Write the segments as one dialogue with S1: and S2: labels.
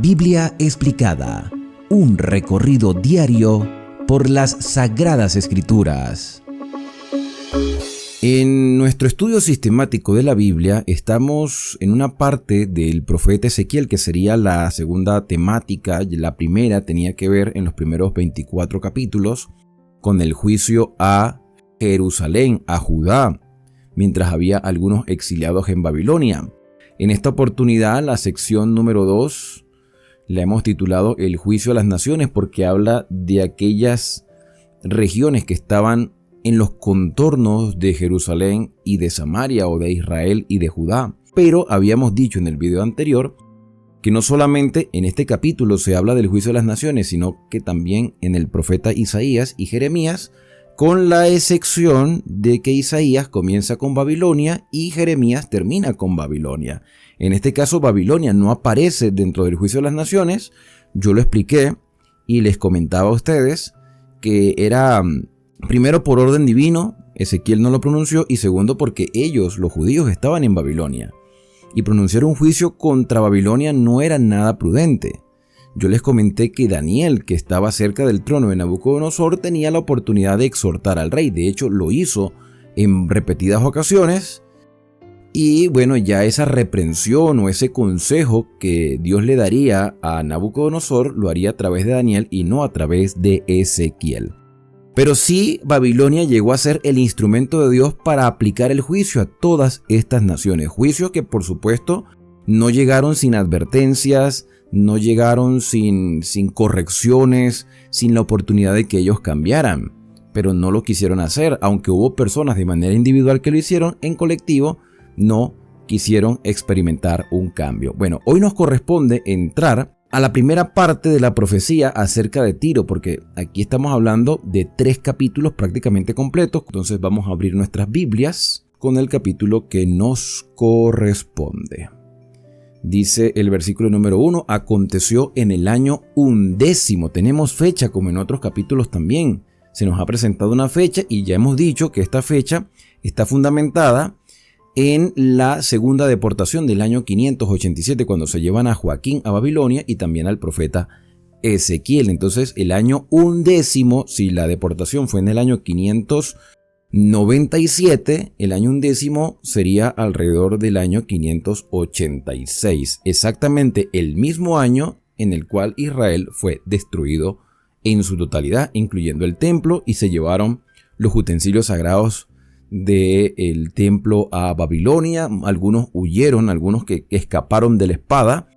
S1: Biblia explicada, un recorrido diario por las Sagradas Escrituras. En nuestro estudio sistemático de la Biblia estamos en una parte del profeta Ezequiel que sería la segunda temática. La primera tenía que ver en los primeros 24 capítulos con el juicio a Jerusalén, a Judá, mientras había algunos exiliados en Babilonia. En esta oportunidad, la sección número 2 la hemos titulado El juicio a las naciones, porque habla de aquellas regiones que estaban en los contornos de Jerusalén y de Samaria, o de Israel y de Judá. Pero habíamos dicho en el video anterior que no solamente en este capítulo se habla del juicio a las naciones, sino que también en el profeta Isaías y Jeremías, con la excepción de que Isaías comienza con Babilonia y Jeremías termina con Babilonia. En este caso, Babilonia no aparece dentro del juicio de las naciones. Yo lo expliqué y les comentaba a ustedes que era, primero, por orden divino, Ezequiel no lo pronunció, y segundo, porque ellos, los judíos, estaban en Babilonia. Y pronunciar un juicio contra Babilonia no era nada prudente. Yo les comenté que Daniel, que estaba cerca del trono de Nabucodonosor, tenía la oportunidad de exhortar al rey. De hecho, lo hizo en repetidas ocasiones. Y bueno, ya esa reprensión o ese consejo que Dios le daría a Nabucodonosor lo haría a través de Daniel y no a través de Ezequiel. Pero sí, Babilonia llegó a ser el instrumento de Dios para aplicar el juicio a todas estas naciones. Juicios que, por supuesto, no llegaron sin advertencias, no llegaron sin correcciones, sin la oportunidad de que ellos cambiaran. Pero no lo quisieron hacer, aunque hubo personas de manera individual que lo hicieron, en colectivo no quisieron experimentar un cambio. Bueno, hoy nos corresponde entrar a la primera parte de la profecía acerca de Tiro, porque aquí estamos hablando de 3 capítulos prácticamente completos. Entonces vamos a abrir nuestras Biblias con el capítulo que nos corresponde. Dice el versículo número 1, aconteció en el año 11. Tenemos fecha, como en otros capítulos también. Se nos ha presentado una fecha y ya hemos dicho que esta fecha está fundamentada en la segunda deportación del año 587, cuando se llevan a Joaquín a Babilonia y también al profeta Ezequiel. Entonces el año 11, si la deportación fue en el año 597, el año 11 sería alrededor del año 586, exactamente el mismo año en el cual Israel fue destruido en su totalidad, incluyendo el templo, y se llevaron los utensilios sagrados del templo a Babilonia. Algunos huyeron, algunos que escaparon de la espada,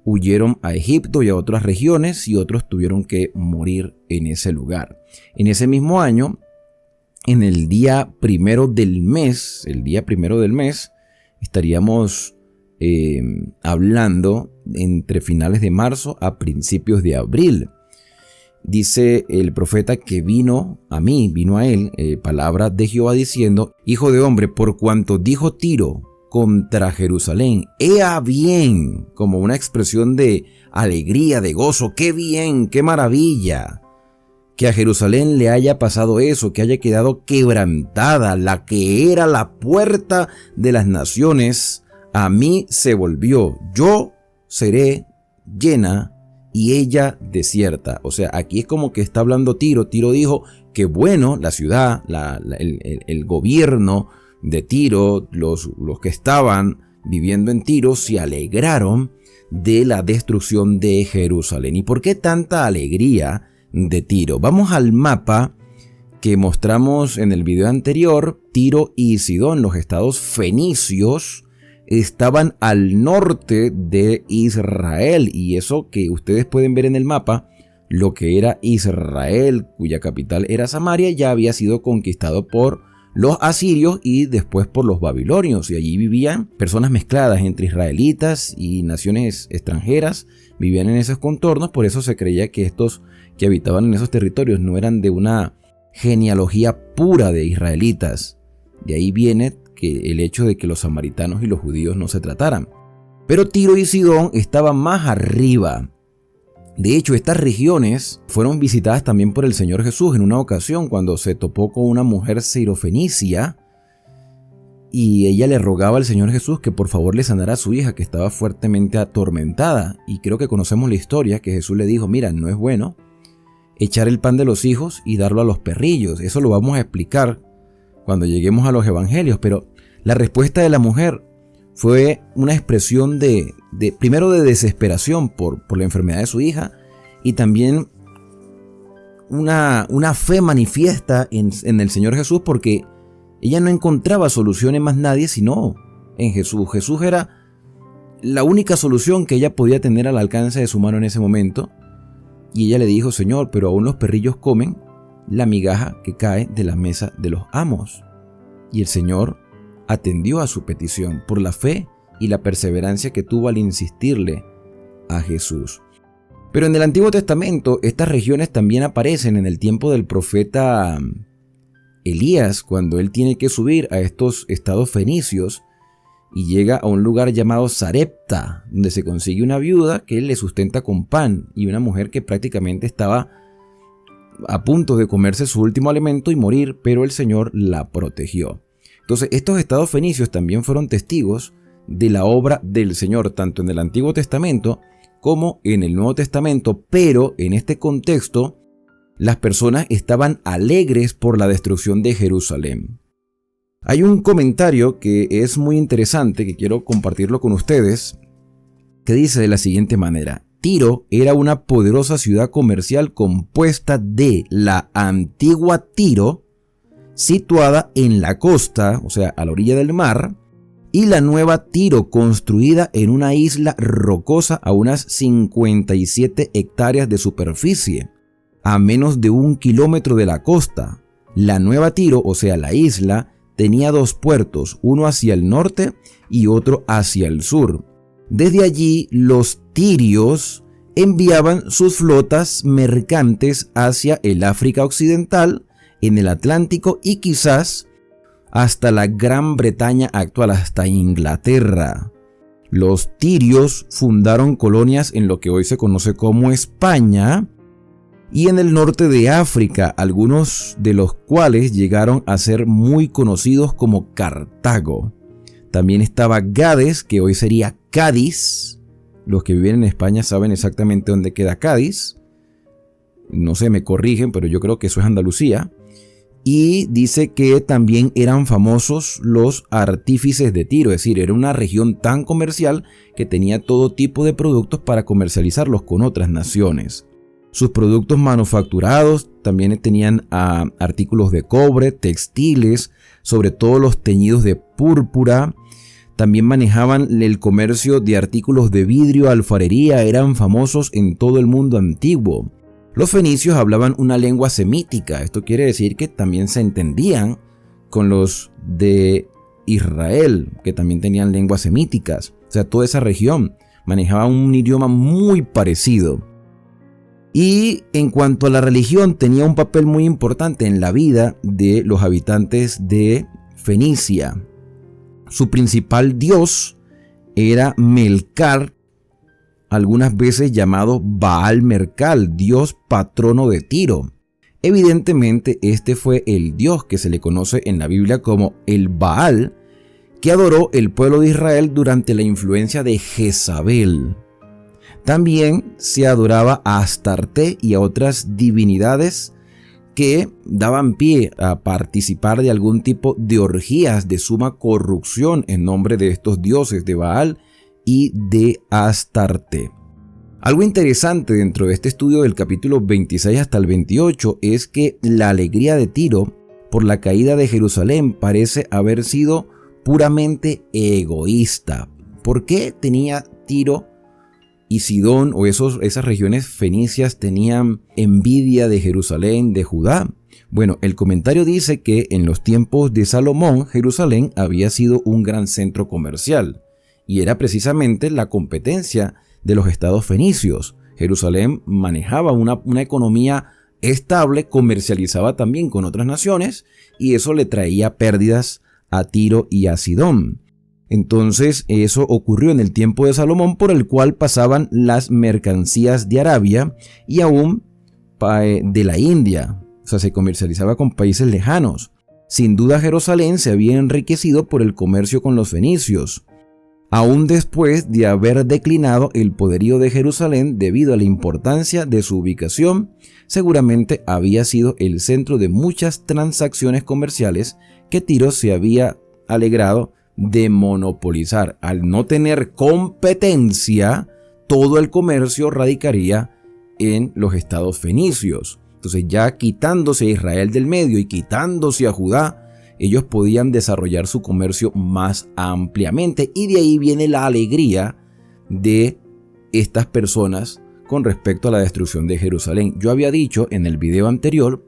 S1: huyeron a Egipto y a otras regiones, y otros tuvieron que morir en ese lugar. En ese mismo año, en el día primero del mes, estaríamos hablando entre finales de marzo a principios de abril. Dice el profeta que vino a él, palabra de Jehová diciendo: Hijo de hombre, por cuanto dijo Tiro contra Jerusalén, ea bien, como una expresión de alegría, de gozo, qué bien, qué maravilla, que a Jerusalén le haya pasado eso, que haya quedado quebrantada, la que era la puerta de las naciones, a mí se volvió, yo seré llena y ella desierta. O sea, aquí es como que está hablando Tiro. Tiro dijo que bueno, la ciudad, el gobierno de Tiro, los que estaban viviendo en Tiro se alegraron de la destrucción de Jerusalén. ¿Y por qué tanta alegría de Tiro? Vamos al mapa que mostramos en el video anterior. Tiro y Sidón, los estados fenicios, estaban al norte de Israel, y eso que ustedes pueden ver en el mapa, lo que era Israel, cuya capital era Samaria, ya había sido conquistado por los asirios y después por los babilonios, y allí vivían personas mezcladas entre israelitas y naciones extranjeras, vivían en esos contornos. Por eso se creía que estos que habitaban en esos territorios no eran de una genealogía pura de israelitas. De ahí viene que el hecho de que los samaritanos y los judíos no se trataran. Pero Tiro y Sidón estaban más arriba. De hecho, estas regiones fueron visitadas también por el Señor Jesús en una ocasión cuando se topó con una mujer sirofenicia y ella le rogaba al Señor Jesús que por favor le sanara a su hija, que estaba fuertemente atormentada. Y creo que conocemos la historia, que Jesús le dijo, mira, no es bueno echar el pan de los hijos y darlo a los perrillos. Eso lo vamos a explicar cuando lleguemos a los evangelios, pero la respuesta de la mujer fue una expresión primero de desesperación por la enfermedad de su hija, y también una fe manifiesta en el Señor Jesús, porque ella no encontraba solución en más nadie sino en Jesús. Jesús era la única solución que ella podía tener al alcance de su mano en ese momento. Y ella le dijo, Señor, pero aún los perrillos comen la migaja que cae de la mesa de los amos. Y el Señor atendió a su petición por la fe y la perseverancia que tuvo al insistirle a Jesús. Pero en el Antiguo Testamento estas regiones también aparecen en el tiempo del profeta Elías, cuando él tiene que subir a estos estados fenicios y llega a un lugar llamado Sarepta, donde se consigue una viuda que le sustenta con pan y una mujer que prácticamente estaba a punto de comerse su último alimento y morir, pero el Señor la protegió. Entonces, estos estados fenicios también fueron testigos de la obra del Señor, tanto en el Antiguo Testamento como en el Nuevo Testamento, pero en este contexto, las personas estaban alegres por la destrucción de Jerusalén. Hay un comentario que es muy interesante, que quiero compartirlo con ustedes, que dice de la siguiente manera: Tiro era una poderosa ciudad comercial compuesta de la antigua Tiro, situada en la costa, o sea, a la orilla del mar, y la nueva Tiro, construida en una isla rocosa a unas 57 hectáreas de superficie, a menos de 1 kilómetro de la costa. La nueva Tiro, o sea, la isla, tenía 2 puertos, uno hacia el norte y otro hacia el sur. Desde allí, los tirios enviaban sus flotas mercantes hacia el África Occidental, en el Atlántico y quizás hasta la Gran Bretaña actual, hasta Inglaterra. Los tirios fundaron colonias en lo que hoy se conoce como España y en el norte de África, algunos de los cuales llegaron a ser muy conocidos como Cartago. También estaba Gades, que hoy sería Cádiz. Los que viven en España saben exactamente dónde queda Cádiz. No sé, me corrigen, pero yo creo que eso es Andalucía. Y dice que también eran famosos los artífices de Tiro, es decir, era una región tan comercial que tenía todo tipo de productos para comercializarlos con otras naciones. Sus productos manufacturados también tenían artículos de cobre, textiles, sobre todo los teñidos de púrpura. También manejaban el comercio de artículos de vidrio, alfarería, eran famosos en todo el mundo antiguo. Los fenicios hablaban una lengua semítica, esto quiere decir que también se entendían con los de Israel, que también tenían lenguas semíticas. O sea, toda esa región manejaba un idioma muy parecido. Y en cuanto a la religión, tenía un papel muy importante en la vida de los habitantes de Fenicia. Su principal dios era Melcar, algunas veces llamado Baal Mercal, dios patrono de Tiro. Evidentemente, este fue el dios que se le conoce en la Biblia como el Baal, que adoró el pueblo de Israel durante la influencia de Jezabel. También se adoraba a Astarte y a otras divinidades que daban pie a participar de algún tipo de orgías de suma corrupción en nombre de estos dioses de Baal y de Astarte. Algo interesante dentro de este estudio del capítulo 26 hasta el 28 es que la alegría de Tiro por la caída de Jerusalén parece haber sido puramente egoísta. ¿Por qué tenía Tiro y Sidón o esas regiones fenicias tenían envidia de Jerusalén, de Judá? Bueno, el comentario dice que en los tiempos de Salomón, Jerusalén había sido un gran centro comercial y era precisamente la competencia de los estados fenicios. Jerusalén manejaba una economía estable, comercializaba también con otras naciones y eso le traía pérdidas a Tiro y a Sidón. Entonces eso ocurrió en el tiempo de Salomón, por el cual pasaban las mercancías de Arabia y aún de la India. O sea, se comercializaba con países lejanos. Sin duda Jerusalén se había enriquecido por el comercio con los fenicios. Aún después de haber declinado el poderío de Jerusalén debido a la importancia de su ubicación, seguramente había sido el centro de muchas transacciones comerciales que Tiro se había alegrado de monopolizar. Al no tener competencia, todo el comercio radicaría en los estados fenicios. Entonces, ya quitándose a Israel del medio y quitándose a Judá, ellos podían desarrollar su comercio más ampliamente, y de ahí viene la alegría de estas personas con respecto a la destrucción de Jerusalén. Yo había dicho en el video anterior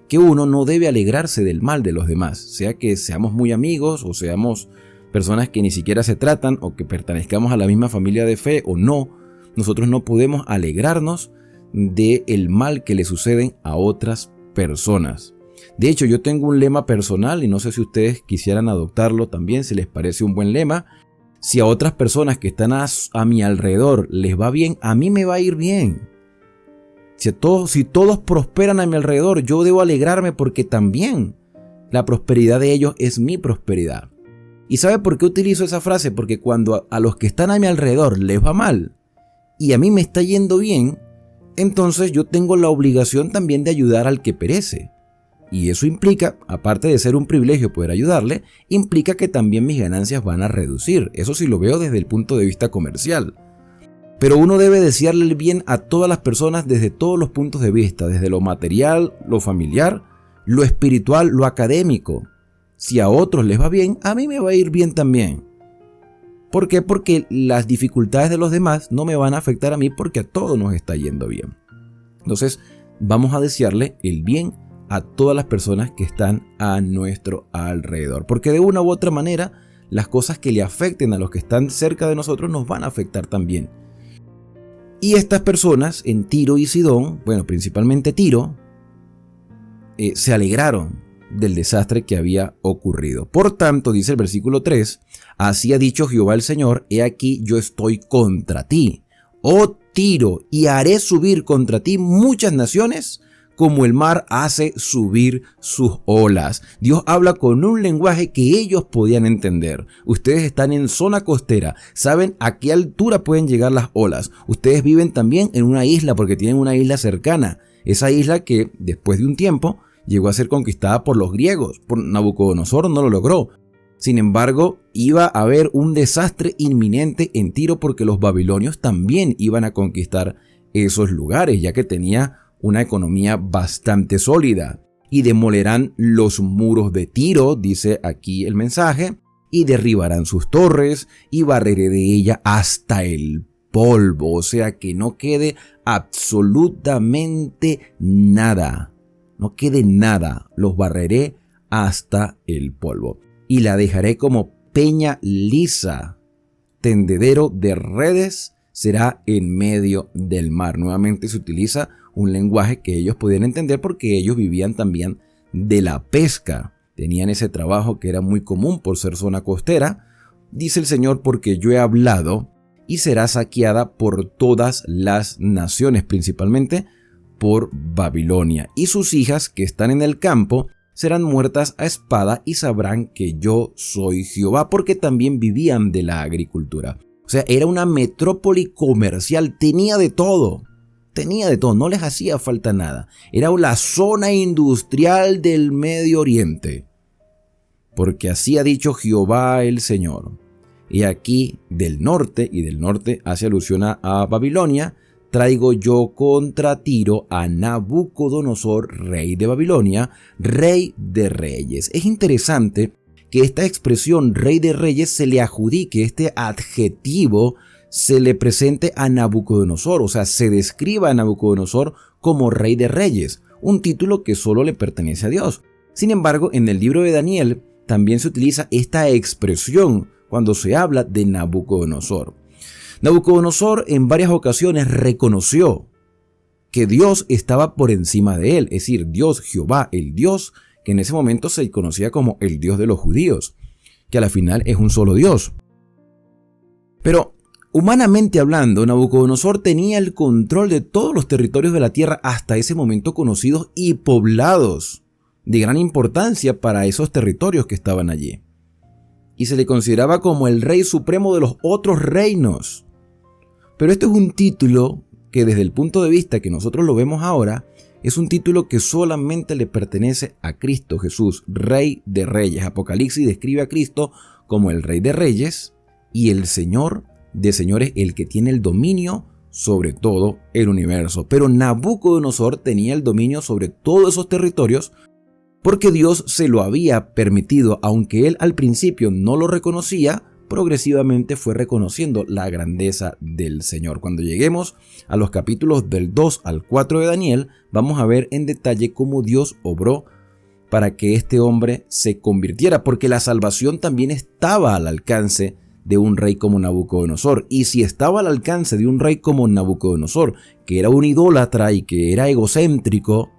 S1: que uno no debe alegrarse del mal de los demás, sea que seamos muy amigos o seamos personas que ni siquiera se tratan o que pertenezcamos a la misma familia de fe o no. Nosotros no podemos alegrarnos del mal que le suceden a otras personas. De hecho, yo tengo un lema personal y no sé si ustedes quisieran adoptarlo también, si les parece un buen lema. Si a otras personas que están a mi alrededor les va bien, a mí me va a ir bien. Si todos prosperan a mi alrededor, yo debo alegrarme porque también la prosperidad de ellos es mi prosperidad. ¿Y sabe por qué utilizo esa frase? Porque cuando a los que están a mi alrededor les va mal y a mí me está yendo bien, entonces yo tengo la obligación también de ayudar al que perece. Y eso implica, aparte de ser un privilegio poder ayudarle, implica que también mis ganancias van a reducir. Eso sí lo veo desde el punto de vista comercial. Pero uno debe desearle el bien a todas las personas desde todos los puntos de vista, desde lo material, lo familiar, lo espiritual, lo académico. Si a otros les va bien, a mí me va a ir bien también. ¿Por qué? Porque las dificultades de los demás no me van a afectar a mí porque a todos nos está yendo bien. Entonces, vamos a desearle el bien a todas las personas que están a nuestro alrededor. Porque de una u otra manera, las cosas que le afecten a los que están cerca de nosotros nos van a afectar también. Y estas personas en Tiro y Sidón, bueno, principalmente Tiro, se alegraron del desastre que había ocurrido. Por tanto, dice el versículo 3, así ha dicho Jehová el Señor, he aquí yo estoy contra ti, oh Tiro, y haré subir contra ti muchas naciones, como el mar hace subir sus olas. Dios habla con un lenguaje que ellos podían entender. Ustedes están en zona costera, saben a qué altura pueden llegar las olas. Ustedes viven también en una isla porque tienen una isla cercana. Esa isla que después de un tiempo llegó a ser conquistada por los griegos. Por Nabucodonosor no lo logró. Sin embargo, iba a haber un desastre inminente en Tiro porque los babilonios también iban a conquistar esos lugares, ya que tenía una economía bastante sólida, y demolerán los muros de Tiro, dice aquí el mensaje, y derribarán sus torres, y barreré de ella hasta el polvo, o sea que no quede absolutamente nada, no quede nada, los barreré hasta el polvo, y la dejaré como peña lisa, tendedero de redes será en medio del mar. Nuevamente se utiliza un lenguaje que ellos podían entender porque ellos vivían también de la pesca. Tenían ese trabajo que era muy común por ser zona costera. Dice el Señor, porque yo he hablado y será saqueada por todas las naciones, principalmente por Babilonia. Y sus hijas que están en el campo serán muertas a espada y sabrán que yo soy Jehová, porque también vivían de la agricultura. O sea, era una metrópoli comercial, tenía de todo, no les hacía falta nada. Era la zona industrial del Medio Oriente. Porque así ha dicho Jehová el Señor. Y aquí del norte, y del norte hace alusión a Babilonia, traigo yo contra Tiro a Nabucodonosor, rey de Babilonia, rey de reyes. Es interesante que esta expresión rey de reyes se le adjudique, este adjetivo se le presente a Nabucodonosor, o sea, se describa a Nabucodonosor como rey de reyes, un título que solo le pertenece a Dios. Sin embargo, en el libro de Daniel también se utiliza esta expresión cuando se habla de Nabucodonosor. Nabucodonosor en varias ocasiones reconoció que Dios estaba por encima de él, es decir, Dios, Jehová, el Dios que en ese momento se conocía como el Dios de los judíos, que a la final es un solo Dios. Pero humanamente hablando, Nabucodonosor tenía el control de todos los territorios de la tierra hasta ese momento conocidos y poblados. de gran importancia para esos territorios que estaban allí. Y se le consideraba como el rey supremo de los otros reinos. Pero este es un título que desde el punto de vista que nosotros lo vemos ahora, es un título que solamente le pertenece a Cristo Jesús, Rey de Reyes. Apocalipsis describe a Cristo como el Rey de Reyes y el Señor de Señores, el que tiene el dominio sobre todo el universo. Pero Nabucodonosor tenía el dominio sobre todos esos territorios porque Dios se lo había permitido, aunque él al principio no lo reconocía. Progresivamente fue reconociendo la grandeza del Señor. Cuando lleguemos a los capítulos del 2 al 4 de Daniel, vamos a ver en detalle cómo Dios obró para que este hombre se convirtiera, porque la salvación también estaba al alcance de un rey como Nabucodonosor. Y si estaba al alcance de un rey como Nabucodonosor, que era un idólatra y que era egocéntrico,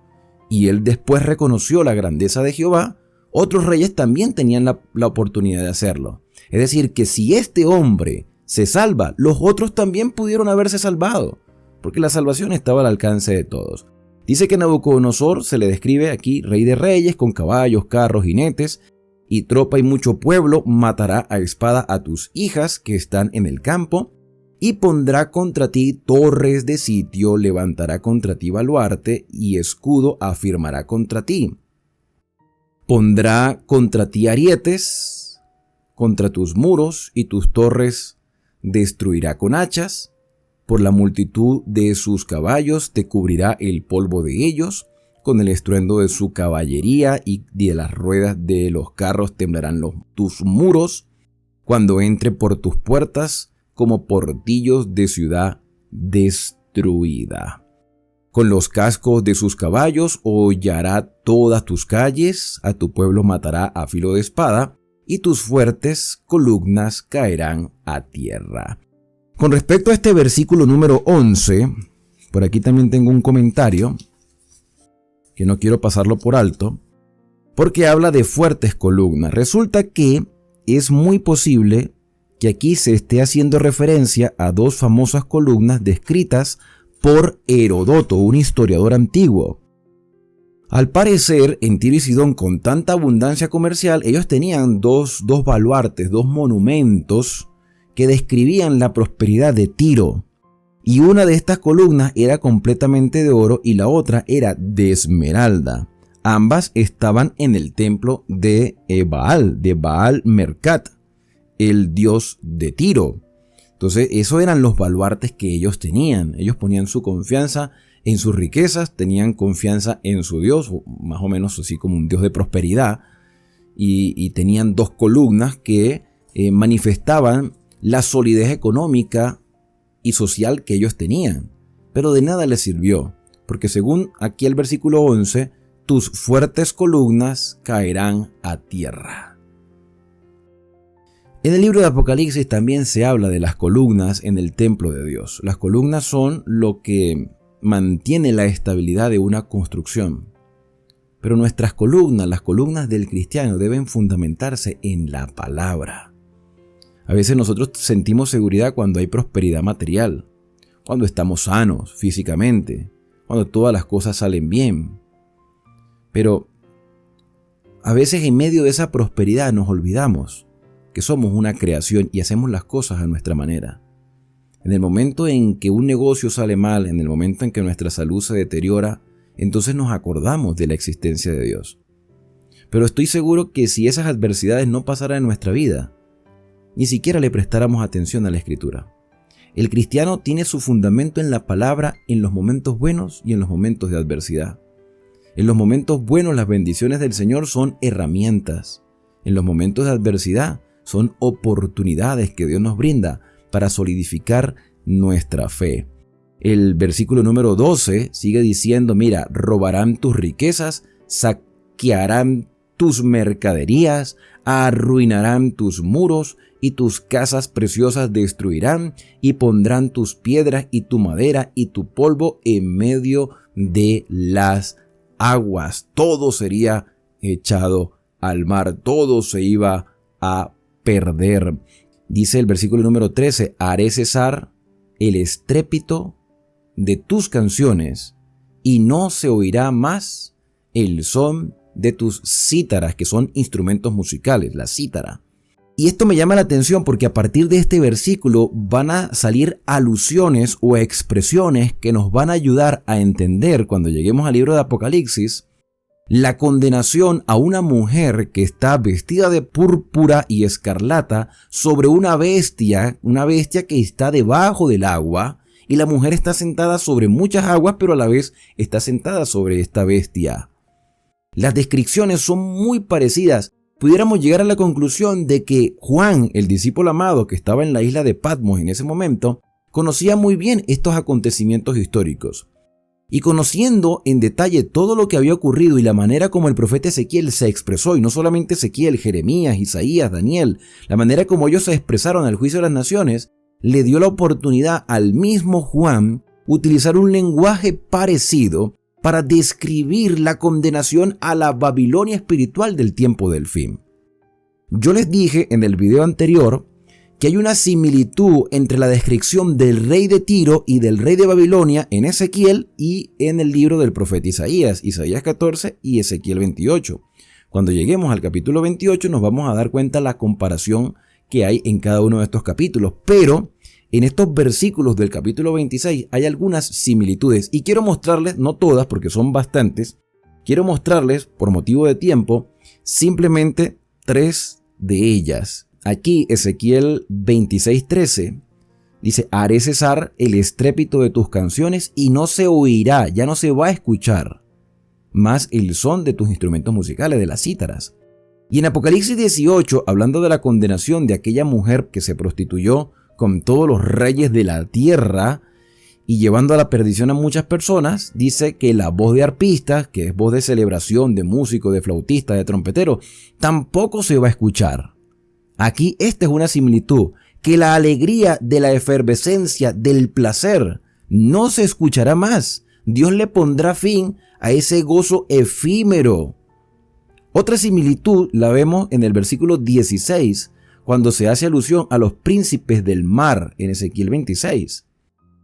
S1: y él después reconoció la grandeza de Jehová, otros reyes también tenían la oportunidad de hacerlo. Es decir, que si este hombre se salva, los otros también pudieron haberse salvado, porque la salvación estaba al alcance de todos. Dice que Nabucodonosor se le describe aquí rey de reyes, con caballos, carros, jinetes, y tropa y mucho pueblo, matará a espada a tus hijas que están en el campo, y pondrá contra ti torres de sitio, levantará contra ti baluarte, y escudo afirmará contra ti. Pondrá contra ti arietes contra tus muros, y tus torres destruirá con hachas. Por la multitud de sus caballos te cubrirá el polvo de ellos, con el estruendo de su caballería y de las ruedas de los carros temblarán tus muros, cuando entre por tus puertas como portillos de ciudad destruida. Con los cascos de sus caballos hollará todas tus calles, a tu pueblo matará a filo de espada, y tus fuertes columnas caerán a tierra. Con respecto a este versículo número 11, por aquí también tengo un comentario que no quiero pasarlo por alto, porque habla de fuertes columnas. Resulta que es muy posible que aquí se esté haciendo referencia a dos famosas columnas descritas por Herodoto, un historiador antiguo. Al parecer, en Tiro y Sidón, con tanta abundancia comercial, ellos tenían dos baluartes, dos monumentos que describían la prosperidad de Tiro. Y una de estas columnas era completamente de oro y la otra era de esmeralda. Ambas estaban en el templo de Baal Mercat, el dios de Tiro. Entonces, esos eran los baluartes que ellos tenían. Ellos ponían su confianza en sus riquezas, tenían confianza en su Dios, más o menos así como un Dios de prosperidad, y tenían dos columnas que manifestaban la solidez económica y social que ellos tenían. Pero de nada les sirvió, porque según aquí el versículo 11, tus fuertes columnas caerán a tierra. En el libro de Apocalipsis también se habla de las columnas en el templo de Dios. Las columnas son lo que mantiene la estabilidad de una construcción. Pero nuestras columnas, las columnas del cristiano, deben fundamentarse en la palabra. A veces nosotros sentimos seguridad cuando hay prosperidad material, cuando estamos sanos físicamente, cuando todas las cosas salen bien. Pero a veces en medio de esa prosperidad nos olvidamos que somos una creación y hacemos las cosas a nuestra manera. En el momento en que un negocio sale mal, en el momento en que nuestra salud se deteriora, entonces nos acordamos de la existencia de Dios. Pero estoy seguro que si esas adversidades no pasaran en nuestra vida, ni siquiera le prestáramos atención a la Escritura. El cristiano tiene su fundamento en la palabra en los momentos buenos y en los momentos de adversidad. En los momentos buenos las bendiciones del Señor son herramientas. En los momentos de adversidad son oportunidades que Dios nos brinda para solidificar nuestra fe. El versículo número 12 sigue diciendo, mira, robarán tus riquezas, saquearán tus mercaderías, arruinarán tus muros y tus casas preciosas destruirán y pondrán tus piedras y tu madera y tu polvo en medio de las aguas. Todo sería echado al mar, todo se iba a perder. Dice el versículo número 13, haré cesar el estrépito de tus canciones y no se oirá más el son de tus cítaras, que son instrumentos musicales, la cítara. Y esto me llama la atención porque a partir de este versículo van a salir alusiones o expresiones que nos van a ayudar a entender, cuando lleguemos al libro de Apocalipsis, la condenación a una mujer que está vestida de púrpura y escarlata sobre una bestia que está debajo del agua, y la mujer está sentada sobre muchas aguas, pero a la vez está sentada sobre esta bestia. Las descripciones son muy parecidas. Pudiéramos llegar a la conclusión de que Juan, el discípulo amado que estaba en la isla de Patmos en ese momento, conocía muy bien estos acontecimientos históricos. Y conociendo en detalle todo lo que había ocurrido y la manera como el profeta Ezequiel se expresó, y no solamente Ezequiel, Jeremías, Isaías, Daniel, la manera como ellos se expresaron al juicio de las naciones, le dio la oportunidad al mismo Juan utilizar un lenguaje parecido para describir la condenación a la Babilonia espiritual del tiempo del fin. Yo les dije en el video anterior que hay una similitud entre la descripción del rey de Tiro y del rey de Babilonia en Ezequiel y en el libro del profeta Isaías, Isaías 14 y Ezequiel 28. Cuando lleguemos al capítulo 28 nos vamos a dar cuenta de la comparación que hay en cada uno de estos capítulos, pero en estos versículos del capítulo 26 hay algunas similitudes y quiero mostrarles, no todas porque son bastantes, quiero mostrarles por motivo de tiempo simplemente 3 de ellas. Aquí Ezequiel 26:13 dice: haré cesar el estrépito de tus canciones y no se oirá, ya no se va a escuchar más el son de tus instrumentos musicales, de las cítaras. Y en Apocalipsis 18, hablando de la condenación de aquella mujer que se prostituyó con todos los reyes de la tierra y llevando a la perdición a muchas personas, dice que la voz de arpistas, que es voz de celebración, de músico, de flautista, de trompetero, tampoco se va a escuchar. Aquí esta es una similitud, que la alegría de la efervescencia, del placer, no se escuchará más. Dios le pondrá fin a ese gozo efímero. Otra similitud la vemos en el versículo 16, cuando se hace alusión a los príncipes del mar en Ezequiel 26.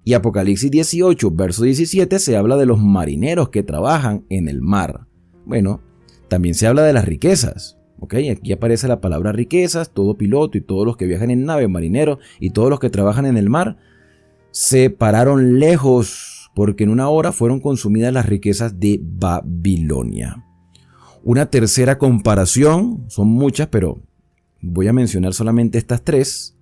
S1: Y Apocalipsis 18, verso 17, se habla de los marineros que trabajan en el mar. Bueno, también se habla de las riquezas. Aquí aparece la palabra riquezas, todo piloto y todos los que viajan en nave, marineros y todos los que trabajan en el mar, se pararon lejos porque en una hora fueron consumidas las riquezas de Babilonia. Una tercera comparación, son muchas, pero voy a mencionar solamente estas 3.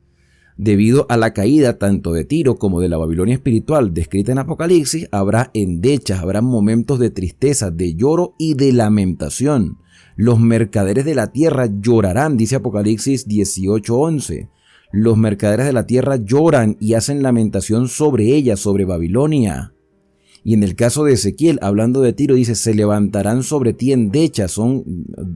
S1: Debido a la caída tanto de Tiro como de la Babilonia espiritual descrita en Apocalipsis, habrá endechas, habrá momentos de tristeza, de lloro y de lamentación. Los mercaderes de la tierra llorarán, dice Apocalipsis 18:11. Los mercaderes de la tierra lloran y hacen lamentación sobre ella, sobre Babilonia. Y en el caso de Ezequiel, hablando de Tiro, dice: se levantarán sobre ti endechas, son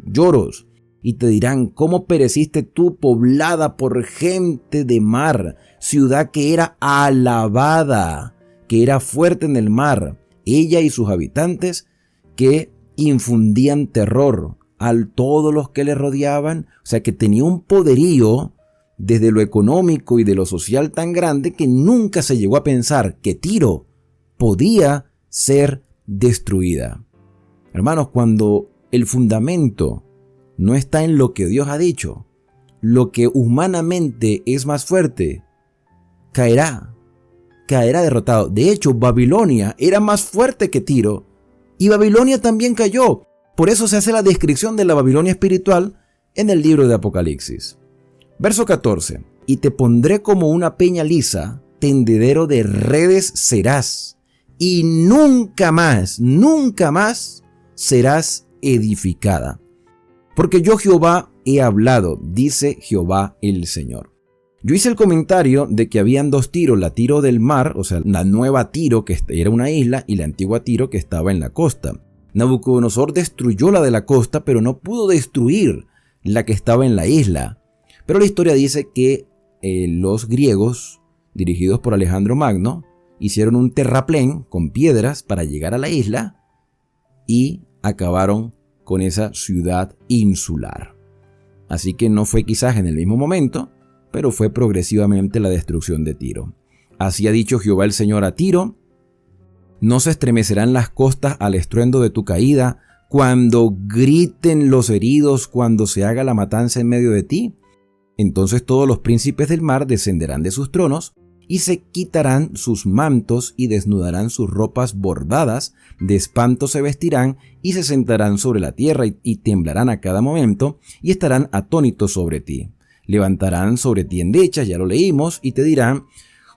S1: lloros. Y te dirán: ¿cómo pereciste tú, poblada por gente de mar? Ciudad que era alabada, que era fuerte en el mar, ella y sus habitantes, que infundían terror a todos los que le rodeaban. O sea, que tenía un poderío desde lo económico y de lo social tan grande que nunca se llegó a pensar que Tiro podía ser destruida. Hermanos, cuando el fundamento no está en lo que Dios ha dicho, lo que humanamente es más fuerte, caerá derrotado. De hecho, Babilonia era más fuerte que Tiro y Babilonia también cayó. Por eso se hace la descripción de la Babilonia espiritual en el libro de Apocalipsis. Verso 14: y te pondré como una peña lisa, tendedero de redes serás, y nunca más serás edificada. Porque yo Jehová he hablado, dice Jehová el Señor. Yo hice el comentario de que habían 2 Tiros, la Tiro del mar, o sea, la nueva Tiro que era una isla, y la antigua Tiro que estaba en la costa. Nabucodonosor destruyó la de la costa, pero no pudo destruir la que estaba en la isla. Pero la historia dice que los griegos, dirigidos por Alejandro Magno, hicieron un terraplén con piedras para llegar a la isla y acabaron con esa ciudad insular. Así que no fue quizás en el mismo momento, pero fue progresivamente la destrucción de Tiro. Así ha dicho Jehová el Señor a Tiro: no se estremecerán las costas al estruendo de tu caída, cuando griten los heridos cuando se haga la matanza en medio de ti? Entonces todos los príncipes del mar descenderán de sus tronos y se quitarán sus mantos y desnudarán sus ropas bordadas, de espanto se vestirán y se sentarán sobre la tierra y temblarán a cada momento y estarán atónitos sobre ti. Levantarán sobre ti endechas, ya lo leímos, y te dirán: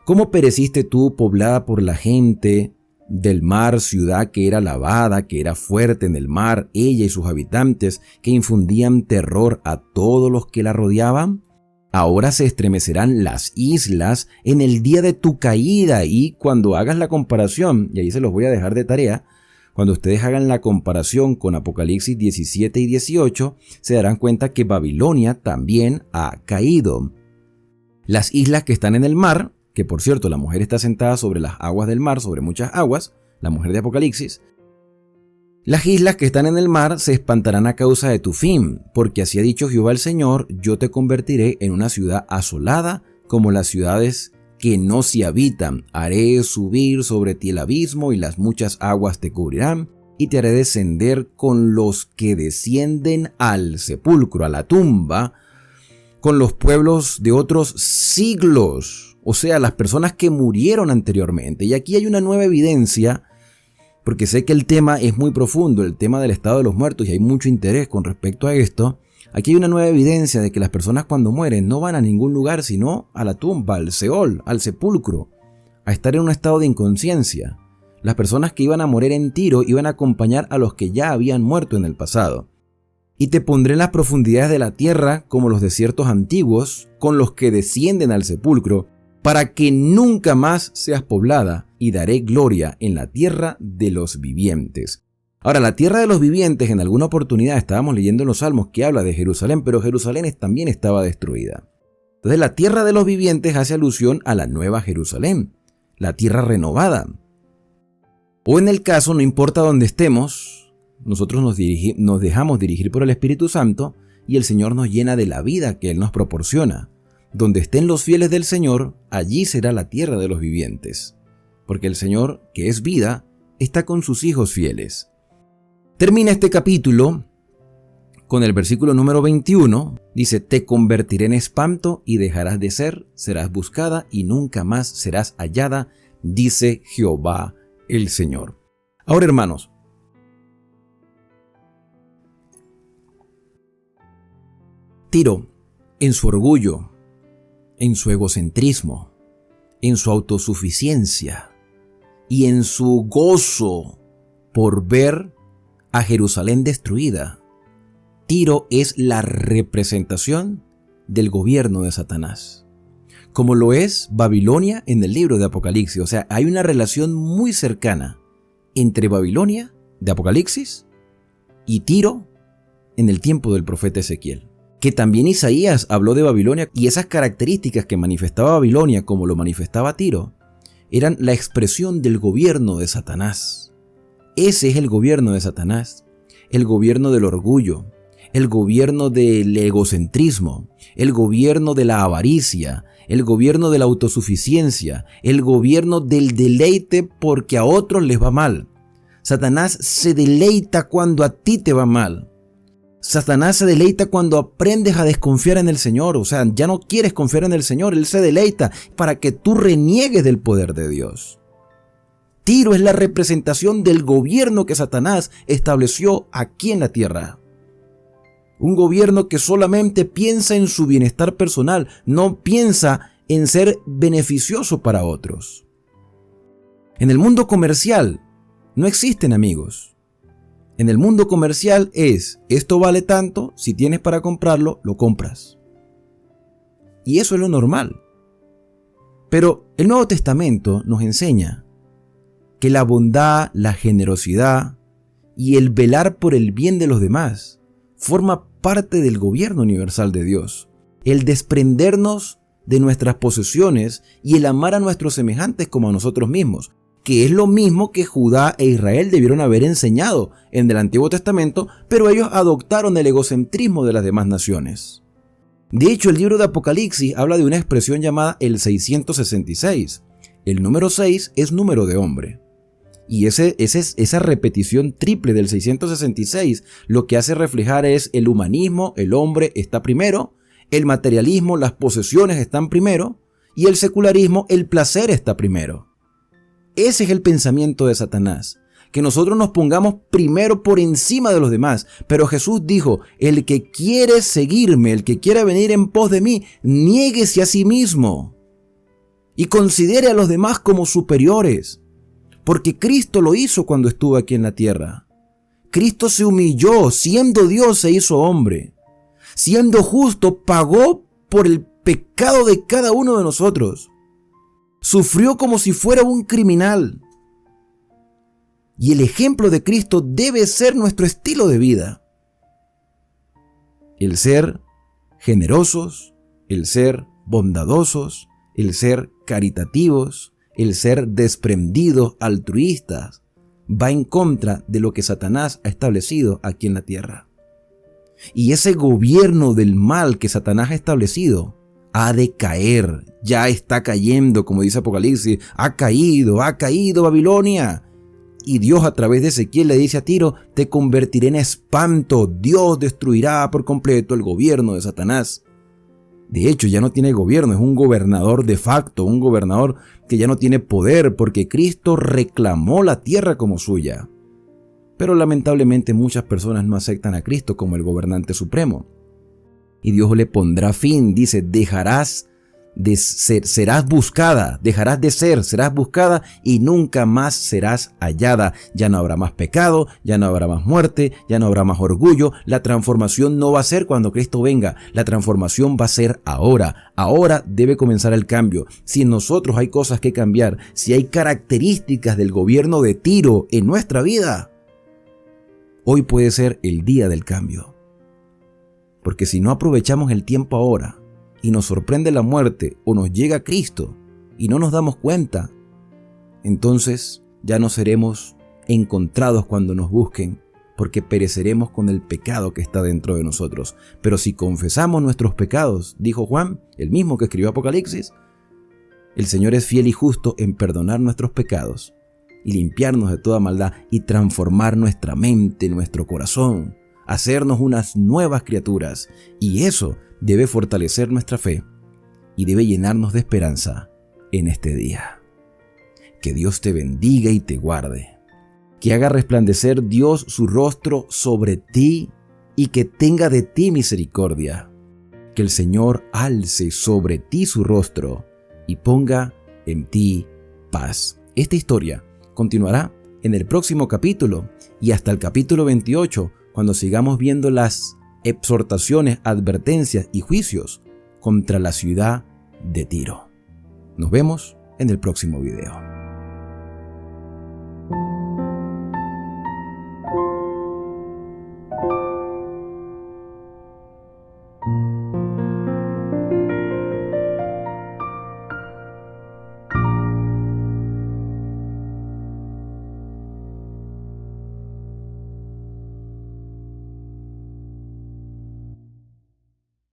S1: ¿cómo pereciste tú, poblada por la gente del mar, ciudad que era lavada, que era fuerte en el mar, ella y sus habitantes, que infundían terror a todos los que la rodeaban? Ahora se estremecerán las islas en el día de tu caída. Y cuando hagas la comparación, y ahí se los voy a dejar de tarea, cuando ustedes hagan la comparación con Apocalipsis 17 y 18, se darán cuenta que Babilonia también ha caído. Las islas que están en el mar, que por cierto la mujer está sentada sobre las aguas del mar, sobre muchas aguas, la mujer de Apocalipsis. Las islas que están en el mar se espantarán a causa de tu fin, porque así ha dicho Jehová el Señor: yo te convertiré en una ciudad asolada, como las ciudades que no se habitan. Haré subir sobre ti el abismo y las muchas aguas te cubrirán, y te haré descender con los que descienden al sepulcro, a la tumba, con los pueblos de otros siglos, o sea, las personas que murieron anteriormente. Y aquí hay una nueva evidencia, porque sé que el tema es muy profundo, el tema del estado de los muertos, y hay mucho interés con respecto a esto. Aquí hay una nueva evidencia de que las personas cuando mueren no van a ningún lugar sino a la tumba, al Seol, al sepulcro, a estar en un estado de inconsciencia. Las personas que iban a morir en Tiro iban a acompañar a los que ya habían muerto en el pasado. Y te pondré en las profundidades de la tierra como los desiertos antiguos, con los que descienden al sepulcro, para que nunca más seas poblada, y daré gloria en la tierra de los vivientes. Ahora, la tierra de los vivientes, en alguna oportunidad estábamos leyendo en los Salmos que habla de Jerusalén, pero Jerusalén también estaba destruida. Entonces la tierra de los vivientes hace alusión a la nueva Jerusalén, la tierra renovada. O en el caso, no importa dónde estemos, nosotros nos dejamos dirigir por el Espíritu Santo y el Señor nos llena de la vida que Él nos proporciona. Donde estén los fieles del Señor, allí será la tierra de los vivientes. Porque el Señor, que es vida, está con sus hijos fieles. Termina este capítulo con el versículo número 21. Dice: te convertiré en espanto y dejarás de ser, serás buscada y nunca más serás hallada, dice Jehová el Señor. Ahora, hermanos, Tiro, en su orgullo, en su egocentrismo, en su autosuficiencia y en su gozo por ver a Jerusalén destruida, Tiro es la representación del gobierno de Satanás, como lo es Babilonia en el libro de Apocalipsis. O sea, hay una relación muy cercana entre Babilonia de Apocalipsis y Tiro en el tiempo del profeta Ezequiel. Que también Isaías habló de Babilonia, y esas características que manifestaba Babilonia como lo manifestaba Tiro eran la expresión del gobierno de Satanás. Ese es el gobierno de Satanás, el gobierno del orgullo, el gobierno del egocentrismo, el gobierno de la avaricia, el gobierno de la autosuficiencia, el gobierno del deleite porque a otros les va mal. Satanás se deleita cuando a ti te va mal. Satanás se deleita cuando aprendes a desconfiar en el Señor, o sea, ya no quieres confiar en el Señor, Él se deleita para que tú reniegues del poder de Dios. Tiro es la representación del gobierno que Satanás estableció aquí en la tierra. Un gobierno que solamente piensa en su bienestar personal, no piensa en ser beneficioso para otros. En el mundo comercial no existen amigos. En el mundo comercial esto vale tanto, si tienes para comprarlo, lo compras. Y eso es lo normal. Pero el Nuevo Testamento nos enseña que la bondad, la generosidad y el velar por el bien de los demás forma parte del gobierno universal de Dios. El desprendernos de nuestras posesiones y el amar a nuestros semejantes como a nosotros mismos, que es lo mismo que Judá e Israel debieron haber enseñado en el Antiguo Testamento, pero ellos adoptaron el egocentrismo de las demás naciones. De hecho, el libro de Apocalipsis habla de una expresión llamada el 666. El número 6 es número de hombre. Y esa repetición triple del 666 lo que hace reflejar es el humanismo, el hombre está primero, el materialismo, las posesiones están primero, y el secularismo, el placer está primero. Ese es el pensamiento de Satanás, que nosotros nos pongamos primero por encima de los demás. Pero Jesús dijo, el que quiere seguirme, el que quiera venir en pos de mí, niéguese a sí mismo y considere a los demás como superiores, porque Cristo lo hizo cuando estuvo aquí en la tierra. Cristo se humilló, siendo Dios se hizo hombre, siendo justo pagó por el pecado de cada uno de nosotros. Sufrió como si fuera un criminal. Y el ejemplo de Cristo debe ser nuestro estilo de vida. El ser generosos, el ser bondadosos, el ser caritativos, el ser desprendidos, altruistas, va en contra de lo que Satanás ha establecido aquí en la tierra. Y ese gobierno del mal que Satanás ha establecido ha de caer, ya está cayendo, como dice Apocalipsis, ha caído Babilonia. Y Dios a través de Ezequiel le dice a Tiro, te convertiré en espanto, Dios destruirá por completo el gobierno de Satanás. De hecho, ya no tiene gobierno, es un gobernador de facto, un gobernador que ya no tiene poder porque Cristo reclamó la tierra como suya. Pero lamentablemente muchas personas no aceptan a Cristo como el gobernante supremo. Y Dios le pondrá fin, dice, serás buscada, dejarás de ser, serás buscada y nunca más serás hallada. Ya no habrá más pecado, ya no habrá más muerte, ya no habrá más orgullo. La transformación no va a ser cuando Cristo venga, la transformación va a ser ahora. Ahora debe comenzar el cambio. Si en nosotros hay cosas que cambiar, si hay características del gobierno de Tiro en nuestra vida, hoy puede ser el día del cambio. Porque si no aprovechamos el tiempo ahora, y nos sorprende la muerte o nos llega Cristo y no nos damos cuenta, entonces ya no seremos encontrados cuando nos busquen, porque pereceremos con el pecado que está dentro de nosotros. Pero si confesamos nuestros pecados, dijo Juan, el mismo que escribió Apocalipsis, el Señor es fiel y justo en perdonar nuestros pecados y limpiarnos de toda maldad y transformar nuestra mente, nuestro corazón, hacernos unas nuevas criaturas, y eso debe fortalecer nuestra fe y debe llenarnos de esperanza en este día. Que Dios te bendiga y te guarde. Que haga resplandecer Dios su rostro sobre ti y que tenga de ti misericordia. Que el Señor alce sobre ti su rostro y ponga en ti paz. Esta historia continuará en el próximo capítulo y hasta el capítulo 28, cuando sigamos viendo las exhortaciones, advertencias y juicios contra la ciudad de Tiro. Nos vemos en el próximo video.